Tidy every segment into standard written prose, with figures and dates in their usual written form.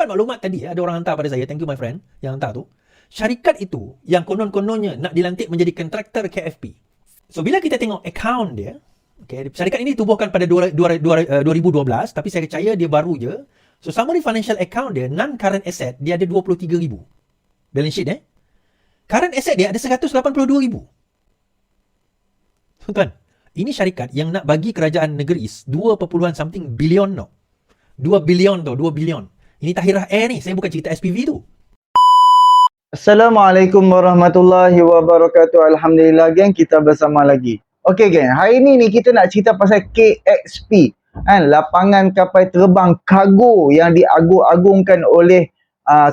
dapat maklumat tadi, ada orang hantar pada saya, thank you my friend yang hantar tu. Syarikat itu yang konon-kononnya nak dilantik menjadi kontraktor KFP. So bila kita tengok akaun dia, okay, syarikat ini ditubuhkan pada 2012, tapi saya percaya dia baru je. So summary financial account dia, non-current asset, dia ada 23,000. Balance sheet current asset dia ada 182,000. Tuan, ini syarikat yang nak bagi kerajaan negeri 2 something billion tau. 2 billion tau, 2 billion. Ini Tahirah Air ni, saya bukan cerita SPV tu. Assalamualaikum warahmatullahi wabarakatuh. Alhamdulillah geng, kita bersama lagi. Okey geng, hari ni kita nak cerita pasal KXP, kan, lapangan kapal terbang kargo yang diagung-agungkan oleh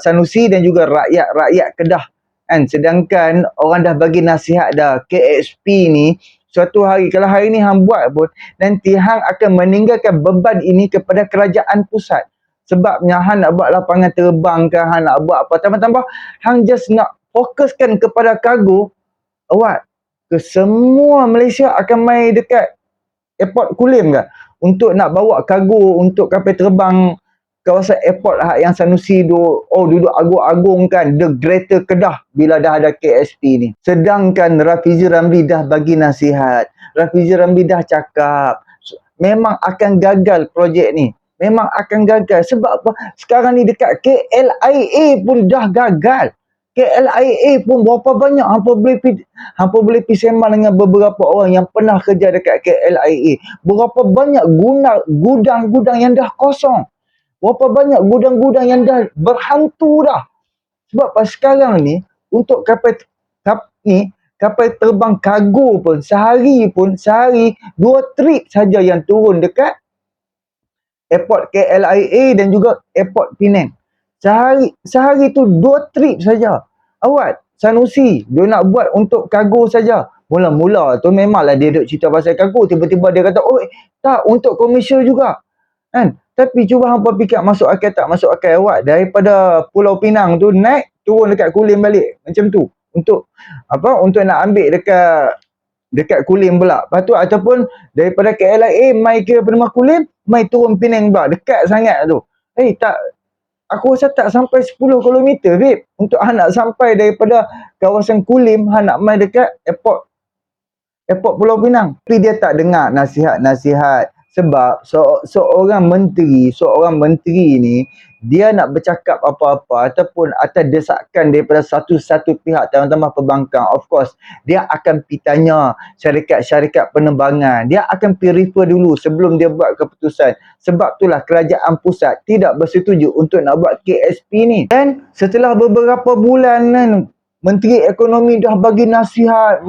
Sanusi dan juga rakyat Kedah, kan. Sedangkan orang dah bagi nasihat dah, KXP ni suatu hari, kalau hari ni hang buat pun, nanti hang akan meninggalkan beban ini kepada kerajaan pusat. Sebabnya hang nak buat lapangan terbang ke, hang nak buat apa, tambah-tambah hang just nak fokuskan kepada kargo, awak ke semua Malaysia akan mai dekat airport Kulim ke untuk nak bawa kargo untuk kapal terbang kawasan airport yang Sanusi duduk agung-agungkan, the Greater Kedah bila dah ada KSP ni. Sedangkan Rafizi Ramli dah bagi nasihat, Rafizi Ramli dah cakap memang akan gagal projek ni. Memang akan gagal. Sebab apa? Sekarang ni dekat KLIA pun dah gagal. KLIA pun berapa banyak hampa boleh pergi sembang dengan beberapa orang yang pernah kerja dekat KLIA. Berapa banyak gudang-gudang yang dah kosong. Berapa banyak gudang-gudang yang dah berhantu dah. Sebab apa? Sekarang ni untuk kapal terbang kargo pun sehari 2 trip saja yang turun dekat airport KLIA dan juga airport Penang. Sehari tu 2 trip saja. Awak, Sanusi, dia nak buat untuk kargo saja. Mula-mula tu memanglah dia duk cerita pasal kargo. Tiba-tiba dia kata, oh tak, untuk komersial juga. Kan? Tapi cuba hampa fikir masuk akal tak masuk akal. Awak daripada Pulau Pinang tu naik, turun dekat Kulim balik. Macam tu. Untuk nak ambil dekat Kulim pula. Lepas tu ataupun daripada KLIA mai ke Penemah Kulim, mai turun Penang pula. Dekat sangat tu. Tak, aku rasa tak sampai 10 km, babe. Untuk nak sampai daripada kawasan Kulim, nak mai dekat airport Pulau Pinang. Tapi dia tak dengar nasihat-nasihat. Sebab seorang menteri ni, dia nak bercakap apa-apa ataupun atas desakan daripada satu pihak tambah perbankan, of course dia akan pergi tanya syarikat-syarikat penerbangan. Dia akan pergi refer dulu sebelum dia buat keputusan. Sebab itulah kerajaan pusat tidak bersetuju untuk nak buat KSP ni. Dan setelah beberapa bulan kan, Menteri Ekonomi dah bagi nasihat,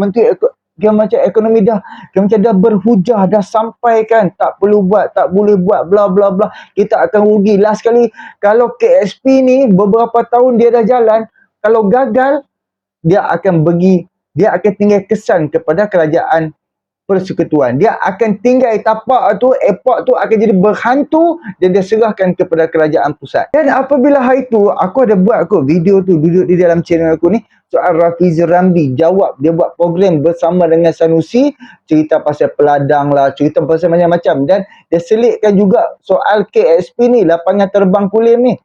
ekonomi dah berhujah, dah sampaikan tak perlu buat, tak boleh buat, bla bla bla, kita akan rugi. Last kali kalau KSP ni beberapa tahun dia dah jalan, kalau gagal dia akan tinggal kesan kepada kerajaan persekutuan. Dia akan tinggal tapak tu, airport tu akan jadi berhantu dan dia serahkan kepada kerajaan pusat. Dan apabila hari tu aku ada buat video tu duduk di dalam channel aku ni, soal Rafizi Ramli jawab, dia buat program bersama dengan Sanusi, cerita pasal peladang lah, cerita pasal macam-macam, dan dia selitkan juga soal KSP ni, lapangan terbang Kulim ni,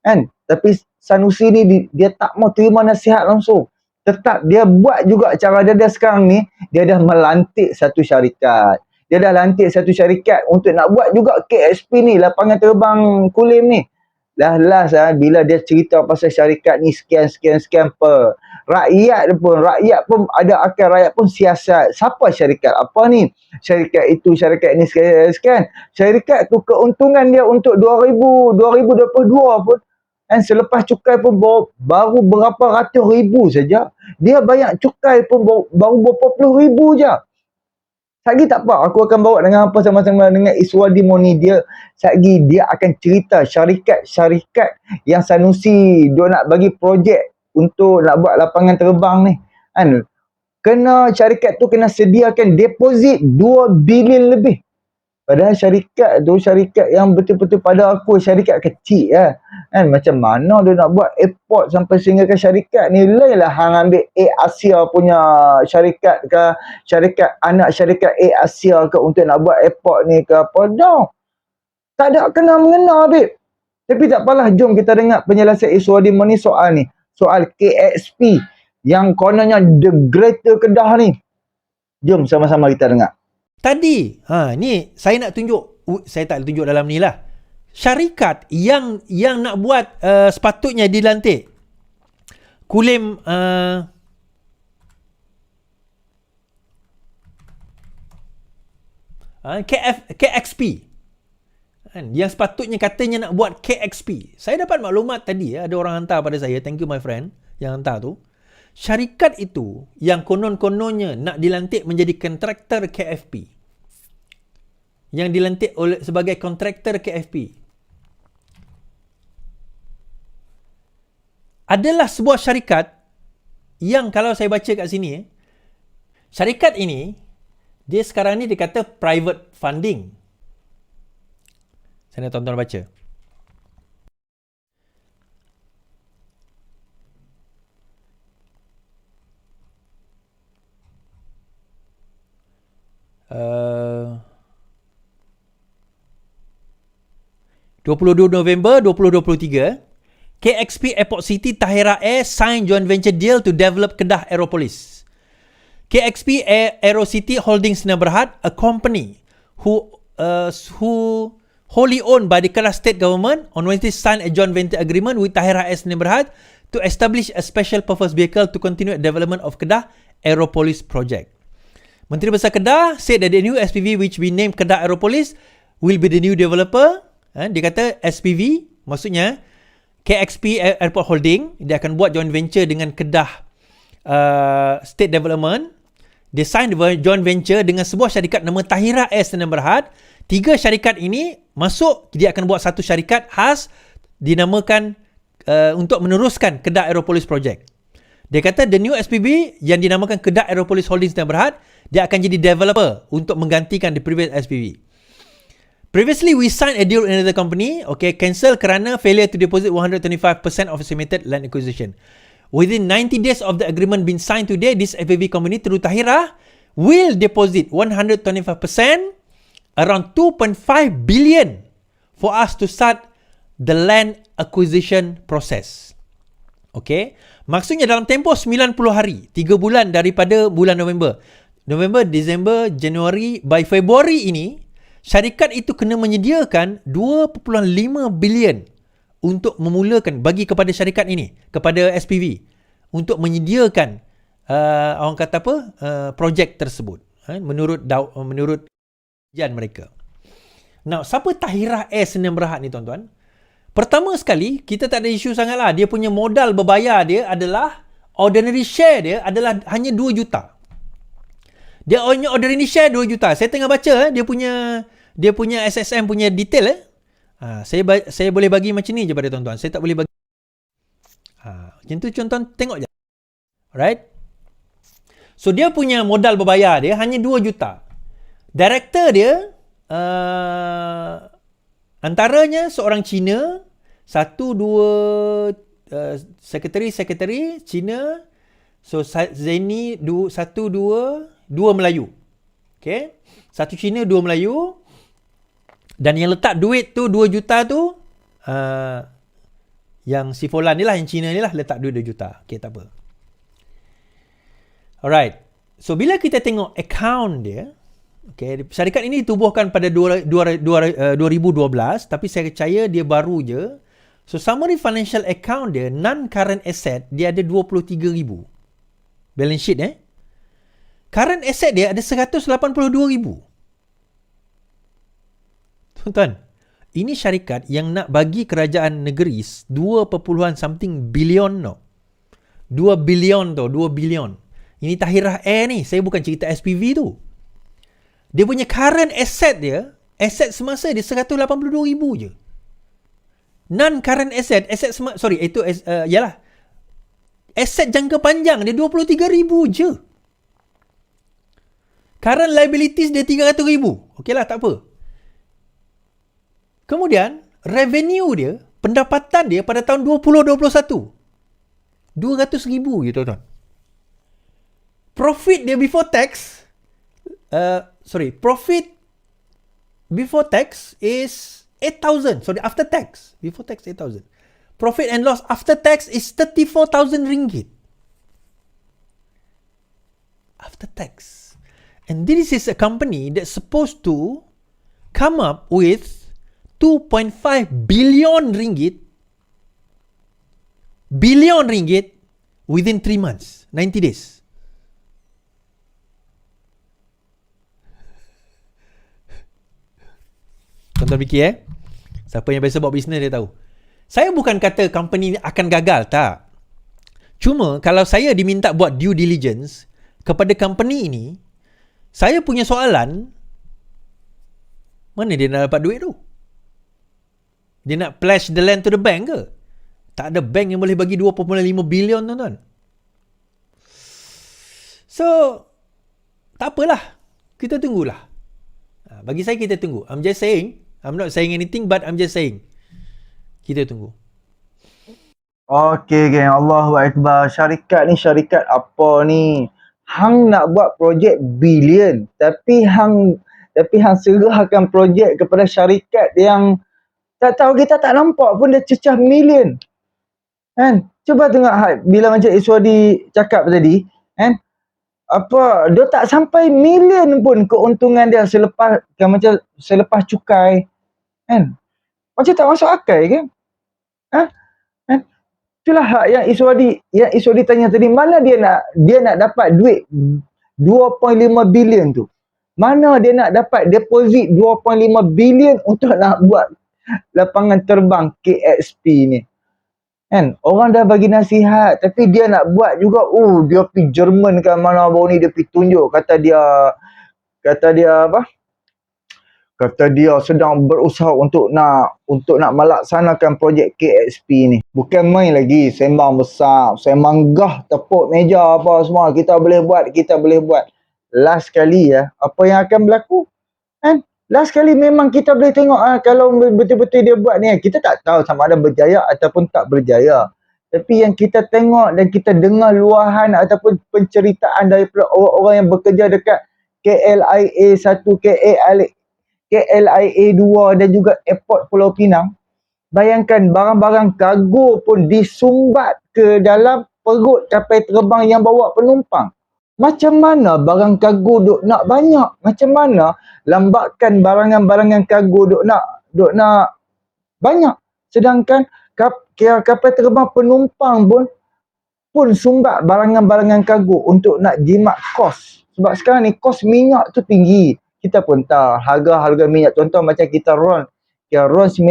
kan. Tapi Sanusi ni dia tak mau terima nasihat langsung. Tetap dia buat juga cara dia sekarang ni, dia dah melantik satu syarikat. Dia dah lantik satu syarikat untuk nak buat juga KSP ni, lapangan terbang Kulim ni. Dah last bila dia cerita pasal syarikat ni sekian per. Rakyat pun ada akal, rakyat pun siasat. Siapa syarikat apa ni? Syarikat itu, syarikat ni sekian. Syarikat tu keuntungan dia untuk 2022 pun, dan selepas cukai pun baru berapa ratus ribu saja. Dia bayar cukai pun baru berapa puluh ribu je. Lagi tak apa, aku akan bawa dengan apa sama-sama dengan Iswadi Moni. Dia akan cerita syarikat yang Sanusi dia nak bagi projek untuk nak buat lapangan terbang ni, kan. Syarikat tu kena sediakan deposit 2 bilion lebih. Padahal syarikat tu syarikat yang betul-betul pada aku syarikat kecil lah, kan. Macam mana dia nak buat airport sampai sehingga ke syarikat ni? Lain lah hang ambil Air Asia punya syarikat ke, syarikat anak syarikat Air Asia ke untuk nak buat airport ni ke apa. No, tak ada kena mengena, babe. Tapi tak apalah, jom kita dengar penjelasan Iswadim ni soal ni. Soal KXP yang kononnya the greater Kedah ni. Jom sama-sama kita dengar. Tadi, ni saya nak tunjuk, saya tak tunjuk dalam ni lah. Syarikat yang nak buat sepatutnya dilantik. Kulim KXP. Yang sepatutnya katanya nak buat KXP. Saya dapat maklumat tadi, ada orang hantar pada saya, thank you my friend yang hantar tu. Syarikat itu yang konon-kononnya nak dilantik menjadi kontraktor KFP. Yang dilantik sebagai kontraktor KFP. Adalah sebuah syarikat yang kalau saya baca kat sini, syarikat ini, dia sekarang ni dikata private funding. Saya nak tuan-tuan baca. Uh, 22 November 2023, KXP Airport City Tahira Air sign joint venture deal to develop Kedah Aeropolis. KXP Aero City Holdings Sdn Bhd, a company who wholly owned by the Kedah State Government, on Wednesday signed a joint venture agreement with Tahira Air Sdn Bhd to establish a special purpose vehicle to continue development of Kedah Aeropolis project. Menteri Besar Kedah said that the new SPV which we named Kedah Aeropolis will be the new developer. Dia kata SPV, maksudnya KXP Airport Holding, dia akan buat joint venture dengan Kedah State Development. Dia sign joint venture dengan sebuah syarikat nama Tahira Air Sdn Bhd. 3 syarikat ini masuk, dia akan buat satu syarikat khas dinamakan untuk meneruskan Kedah Aeropolis Project. Dia kata the new SPV yang dinamakan Kedah Aeropolis Holdings Sdn Bhd, dia akan jadi developer untuk menggantikan the previous SPV. Previously, we signed a deal with another company, cancel kerana failure to deposit 125% of estimated land acquisition. Within 90 days of the agreement being signed today, this SPV company through Tahira will deposit 125%, around 2.5 billion for us to start the land acquisition process. Maksudnya dalam tempoh 90 hari, 3 bulan daripada bulan November, Disember, Januari, by Februari ini, syarikat itu kena menyediakan 2.5 bilion untuk memulakan, bagi kepada syarikat ini, kepada SPV, untuk menyediakan orang kata apa, projek tersebut, menurut kajian mereka. Now, siapa Tahira Air Sdn Bhd ni tuan-tuan? Pertama sekali, kita tak ada isu sangat lah. Dia punya modal berbayar dia adalah, ordinary share dia adalah hanya 2 juta. Dia ordinary share 2 juta. Saya tengah baca dia punya SSM punya detail. Saya boleh bagi macam ni je pada tuan-tuan. Saya tak boleh bagi. Macam tu tuan-tuan tengok je. Alright. So dia punya modal berbayar dia hanya 2 juta. Director dia antaranya seorang Cina, 1-2 sekretari Cina. So Zeni 1-2 Melayu. Okay. 1 Cina, 2 Melayu. Dan yang letak duit tu 2 juta tu yang si Folan ni lah, yang Cina ni lah, letak duit 2 juta. Okay, tak apa. Alright. So bila kita tengok account dia, syarikat ini ditubuhkan pada 2012, tapi saya percaya dia baru je. So summary financial account dia, non-current asset, dia ada 23,000. Balance sheet current asset dia ada 182,000. Tuan-tuan, ini syarikat yang nak bagi kerajaan negeri 2 bilion no. 2 bilion tu, 2 bilion. Ini Tahira Air ni, saya bukan cerita SPV tu. Dia punya current asset dia, asset semasa dia 182,000 je. Non-current asset, asset jangka panjang dia 23,000 je. Current liabilities dia 300,000. Okeylah, tak apa. Kemudian, revenue dia, pendapatan dia pada tahun 2021, 200,000 je tuan-tuan. Profit dia before tax, profit before tax is 8,000. Sorry, after tax. Before tax, 8,000. Profit and loss after tax is 34,000 ringgit. After tax. And this is a company that's supposed to come up with 2.5 billion ringgit within 3 months, 90 days. Tuan-tuan fikir siapa yang biasa buat bisnes dia tahu. Saya bukan kata company ni akan gagal, tak. Cuma kalau saya diminta buat due diligence kepada company ini, saya punya soalan, mana dia nak dapat duit tu? Dia nak pledge the land to the bank ke? Tak ada bank yang boleh bagi 2.5 bilion, tuan-tuan. So, tak apalah. Kita tunggulah. Bagi saya kita tunggu. I'm just saying. I'm not saying anything, but I'm just saying. Kita tunggu. Okey geng, Allahu Akbar. Syarikat ni syarikat apa ni? Hang nak buat projek bilion, tapi hang serahkan projek kepada syarikat yang tak tahu, kita tak nampak pun dia cecah million. Kan? Cuba tengok bila macam Iswadi cakap tadi, kan? Apa dia tak sampai million pun keuntungan dia selepas cukai, kan? Macam tak masuk akal kan? Kan? Itulah hak yang Iswadi tanya tadi, mana dia nak dapat duit 2.5 bilion tu? Mana dia nak dapat deposit 2.5 bilion untuk nak buat lapangan terbang KXP ni? Kan? Orang dah bagi nasihat, tapi dia nak buat juga. Dia pergi Jerman kan, mana baru ni dia pergi tunjuk, kata dia apa? Kata dia sedang berusaha untuk nak melaksanakan projek KXP ni. Bukan main lagi, sembang besar, sembang gah, tepuk meja apa semua, kita boleh buat. Last kali apa yang akan berlaku? Kan? Last kali memang kita boleh tengok kalau betul-betul dia buat ni, kita tak tahu sama ada berjaya ataupun tak berjaya. Tapi yang kita tengok dan kita dengar luahan ataupun penceritaan daripada orang-orang yang bekerja dekat KLIA 1, KLIA 2 dan juga Airport Pulau Pinang, bayangkan barang-barang kargo pun disumbat ke dalam perut kapal terbang yang bawa penumpang. Macam mana barang kargo duk nak banyak? Macam mana lambakan barangan-barangan kargo duk nak banyak? Sedangkan kapal terbang penumpang pun sumbat barangan-barangan kargo untuk nak jimat kos. Sebab sekarang ni kos minyak tu tinggi. Kita pun tahu harga minyak, contoh macam kita RON 95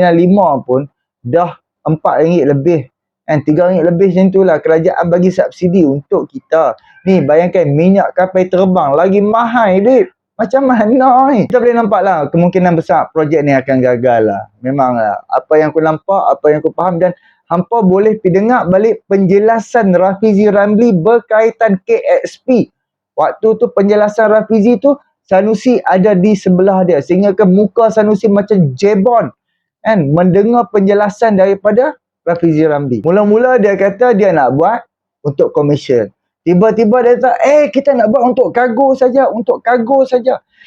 pun dah RM4 lebih. RM3 lebih macam tu lah. Kerajaan bagi subsidi untuk kita. Ni bayangkan minyak kapal terbang lagi mahal duit. Macam mana ni? Kita boleh nampak lah kemungkinan besar projek ni akan gagal lah. Memang lah. Apa yang aku nampak, apa yang aku faham, dan hampa boleh pergi dengar balik penjelasan Rafizi Ramli berkaitan KXP. Waktu tu penjelasan Rafizi tu, Sanusi ada di sebelah dia. Sehingga ke muka Sanusi macam jebon. Kan? Mendengar penjelasan daripada Rafizi Ramli. Mula-mula dia kata dia nak buat untuk komersial. Tiba-tiba dia kata, kita nak buat untuk kargo saja.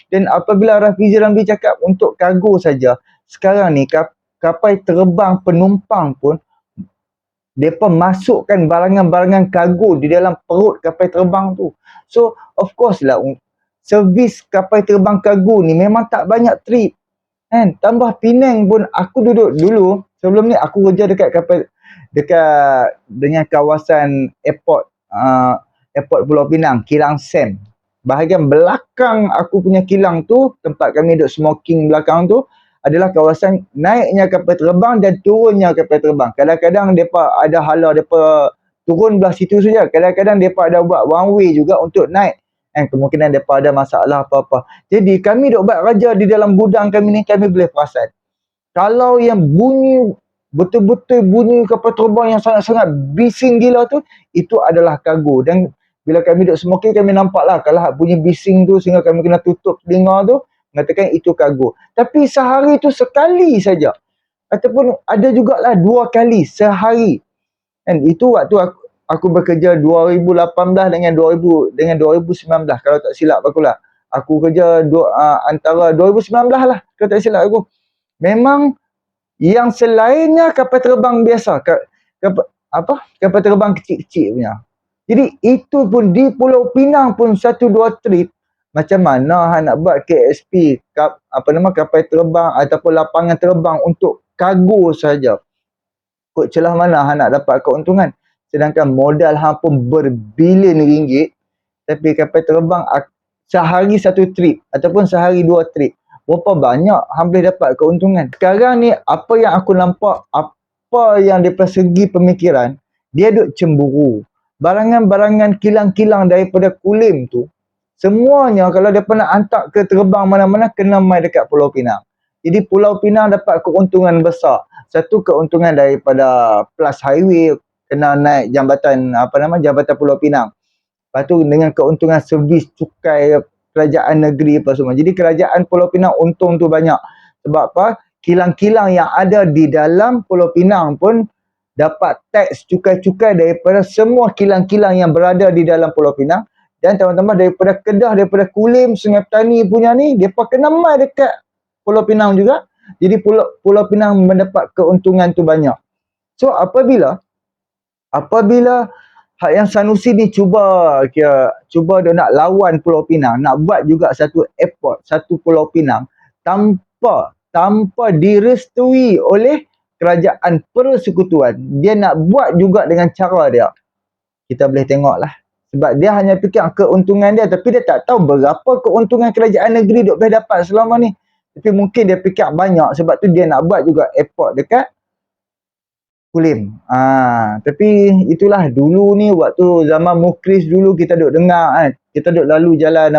Dan apabila Rafizi Ramli cakap untuk kargo saja, sekarang ni kapal terbang penumpang pun, mereka masukkan barangan-barangan kargo di dalam perut kapal terbang tu. So, of course lah, servis kapal terbang kargo ni memang tak banyak trip. Kan? Tambah Penang pun, aku duduk dulu, sebelum ni aku kerja dekat dengan kawasan airport Pulau Pinang, Kilang Sam. Bahagian belakang aku punya kilang tu, tempat kami duduk smoking belakang tu, adalah kawasan naiknya kapal terbang dan turunnya kapal terbang. Kadang-kadang mereka ada hala mereka turun belah situ saja. Kadang-kadang mereka ada buat one way juga untuk naik. Dan kemungkinan mereka ada masalah apa-apa. Jadi kami duk buat raja di dalam gudang kami ni, kami boleh perasan. Kalau yang bunyi, betul-betul bunyi kapal terbang yang sangat-sangat bising gila tu, itu adalah kargo. Dan bila kami duduk smoking, kami nampak lah kalau bunyi bising tu sehingga kami kena tutup telinga tu, mengatakan itu kargo. Tapi sehari tu sekali saja. Ataupun ada jugalah 2 kali sehari. Dan itu waktu aku bekerja 2018 dengan 2019 kalau tak silap aku lah. Aku kerja antara 2019 lah kalau tak silap aku. Memang Yang selainnya kapal terbang biasa, kapal terbang kecil-kecil punya. Jadi itu pun di Pulau Pinang pun 1-2 trip. Macam mana nak buat KSP, kapal terbang ataupun lapangan terbang untuk kargo saja. Kod celah mana nak dapat keuntungan. Sedangkan modal pun berbilion ringgit, tapi kapal terbang sehari 1 trip ataupun sehari 2 trip. Berapa banyak boleh dapat keuntungan. Sekarang ni apa yang aku nampak, apa yang daripada segi pemikiran, dia duk cemburu. Barangan-barangan kilang-kilang daripada Kulim tu, semuanya kalau dia nak hantar ke terbang mana-mana, kena mai dekat Pulau Pinang. Jadi Pulau Pinang dapat keuntungan besar. Satu keuntungan daripada plus highway, kena naik jambatan Jambatan Pulau Pinang. Lepas tu dengan keuntungan servis cukai kerajaan negeri apa semua. Jadi kerajaan Pulau Pinang untung tu banyak. Sebab apa? Kilang-kilang yang ada di dalam Pulau Pinang pun dapat teks cukai-cukai daripada semua kilang-kilang yang berada di dalam Pulau Pinang. Dan teman-teman daripada Kedah, daripada Kulim, Sungai Petani punya ni, mereka kena mai dekat Pulau Pinang juga. Jadi Pulau Pinang mendapat keuntungan tu banyak. So apabila hak yang Sanusi ni cuba dia nak lawan Pulau Pinang, nak buat juga satu airport, satu Pulau Pinang tanpa direstui oleh kerajaan persekutuan. Dia nak buat juga dengan cara dia. Kita boleh tengoklah. Sebab dia hanya fikir keuntungan dia, tapi dia tak tahu berapa keuntungan kerajaan negeri duk boleh dapat selama ni. Tapi mungkin dia fikir banyak, sebab tu dia nak buat juga airport dekat Kulim. Tapi itulah dulu ni waktu zaman Mukris dulu kita duk dengar kan. Kita duk lalu jalan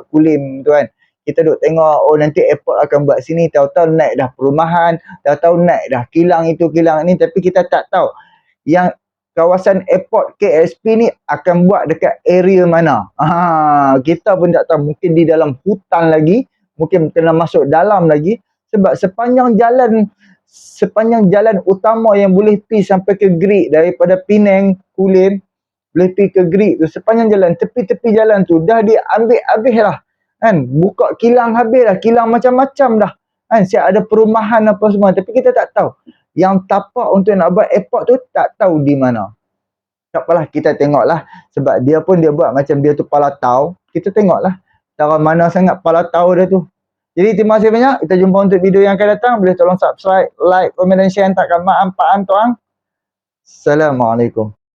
Kulim tu kan. Kita duk tengok nanti airport akan buat sini, tahu-tahu naik dah perumahan, tahu-tahu naik dah kilang itu kilang ni, tapi kita tak tahu yang kawasan airport KSP ni akan buat dekat area mana. Kita pun tak tahu, mungkin di dalam hutan lagi, mungkin kena masuk dalam lagi, sebab sepanjang jalan utama yang boleh pergi sampai ke Greek daripada Penang, Kulim, boleh pergi ke Greek tu, sepanjang jalan, tepi-tepi jalan tu dah diambil habis lah kan, buka kilang habis dah, kilang macam-macam dah kan, siap ada perumahan apa semua, tapi kita tak tahu yang tapak untuk nak buat airport tu tak tahu di mana. Tak apalah, kita tengoklah, sebab dia pun dia buat macam dia tu palatau, kita tengoklah cara mana sangat palatau dia tu. Jadi terima kasih banyak. Kita jumpa untuk video yang akan datang. Boleh tolong subscribe, like, komen dan share. Takkan mak ampaan tuan. Assalamualaikum.